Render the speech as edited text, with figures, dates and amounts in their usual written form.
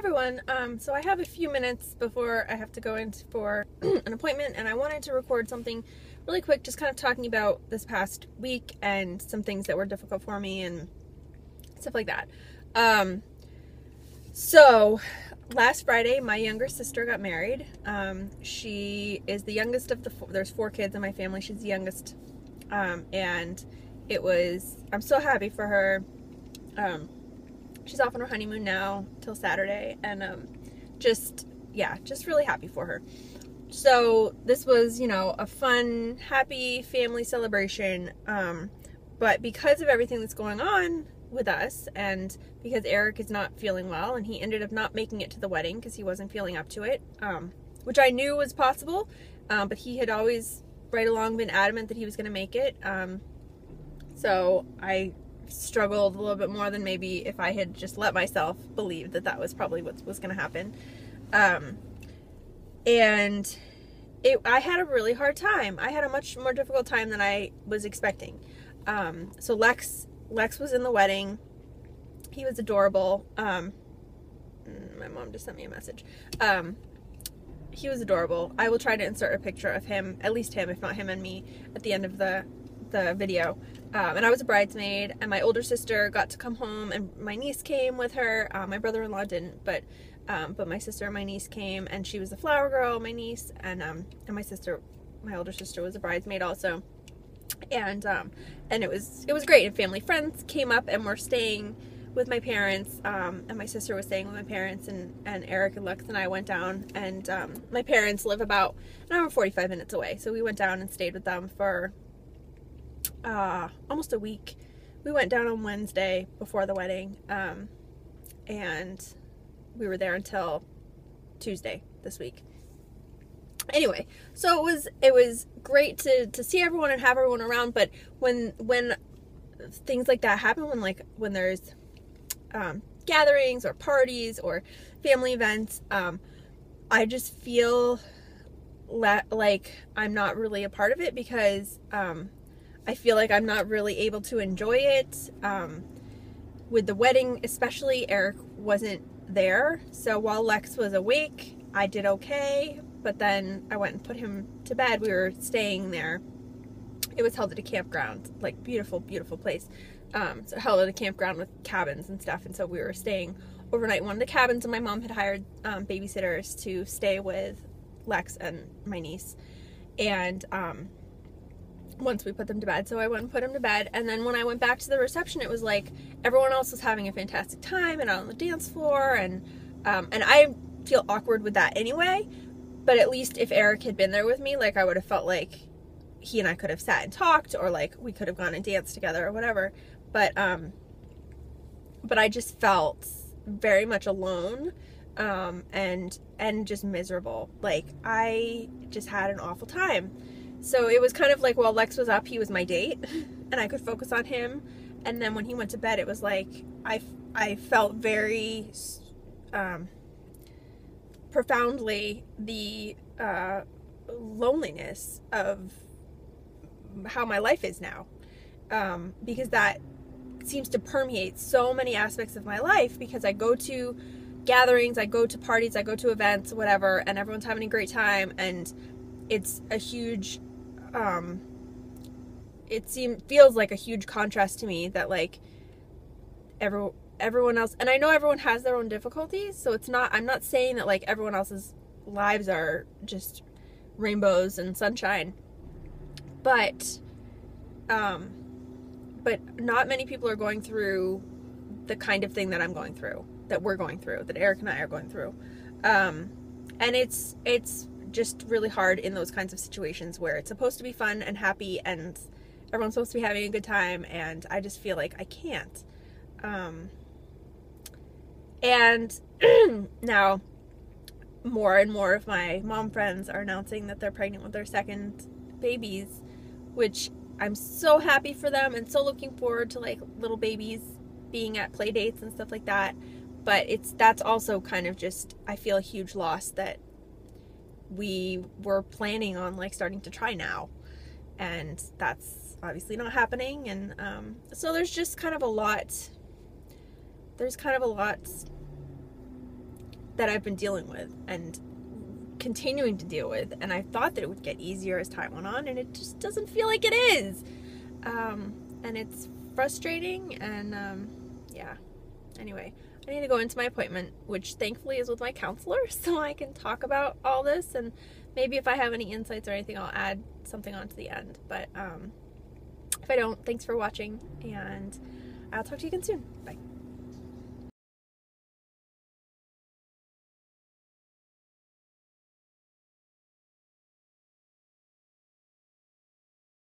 everyone. So I have a few minutes before I have to go in for an appointment, and I wanted to record something really quick, just kind of talking about this past week and some things that were difficult for me and stuff like that. So last Friday, my younger sister got married. She is the youngest of there's 4 kids in my family. She's the youngest. And I'm so happy for her. She's off on her honeymoon now till Saturday, and just really happy for her. So this was, a fun, happy family celebration, but because of everything that's going on with us, and because Eric is not feeling well, and he ended up not making it to the wedding because he wasn't feeling up to it, which I knew was possible, but he had always right along been adamant that he was going to make it, so I struggled a little bit more than maybe if I had just let myself believe that was probably what was going to happen. And I had a really hard time. I had a much more difficult time than I was expecting. So Lex was in the wedding. He was adorable. My mom just sent me a message. He was adorable. I will try to insert a picture of him, at least him, if not him and me, at the end of the video. And I was a bridesmaid, and my older sister got to come home, and my niece came with her. My brother-in-law didn't, but my sister and my niece came, and she was the flower girl, my niece, and my older sister was a bridesmaid also. And it was great, and family friends came up and were staying with my parents, and my sister was staying with my parents, and Eric and Lex and I went down, and my parents live about an hour and 45 minutes away, so we went down and stayed with them for almost a week. We went down on Wednesday before the wedding, and we were there until Tuesday this week. Anyway, so it was great to see everyone and have everyone around, but when things like that happen, when there's gatherings or parties or family events, I just feel like I'm not really a part of it, because I feel like I'm not really able to enjoy it. With the wedding especially, Eric wasn't there, so while Lex was awake, I did okay, but then I went and put him to bed. We were staying there. It was held at a campground, like beautiful, beautiful place. So held at a campground with cabins and stuff, and so we were staying overnight in one of the cabins, and my mom had hired babysitters to stay with Lex and my niece, and once we put them to bed. So I went and put him to bed, and then when I went back to the reception, it was like everyone else was having a fantastic time and out on the dance floor, and I feel awkward with that anyway, but at least if Eric had been there with me, like, I would have felt like he and I could have sat and talked, or like we could have gone and danced together or whatever, but I just felt very much alone, and just miserable. Like, I just had an awful time. So it was kind of like, while Lex was up, he was my date, and I could focus on him. And then when he went to bed, it was like, I felt very profoundly the loneliness of how my life is now. Because that seems to permeate so many aspects of my life, because I go to gatherings, I go to parties, I go to events, whatever, and everyone's having a great time, and it's a huge feels like a huge contrast to me that, like, everyone else, and I know everyone has their own difficulties, so I'm not saying that, like, everyone else's lives are just rainbows and sunshine, but not many people are going through the kind of thing that I'm going through, that we're going through, that Eric and I are going through, and it's just really hard in those kinds of situations where it's supposed to be fun and happy and everyone's supposed to be having a good time, and I just feel like I can't. And now more and more of my mom friends are announcing that they're pregnant with their second babies, which I'm so happy for them and so looking forward to, like, little babies being at play dates and stuff like that. But that's also kind of just, I feel a huge loss that we were planning on, like, starting to try now, and that's obviously not happening. And so there's kind of a lot that I've been dealing with and continuing to deal with, and I thought that it would get easier as time went on, and it just doesn't feel like it is. And it's frustrating, and yeah. Anyway, I need to go into my appointment, which thankfully is with my counselor, so I can talk about all this, and maybe if I have any insights or anything, I'll add something on to the end. But if I don't, thanks for watching, and I'll talk to you again soon. Bye.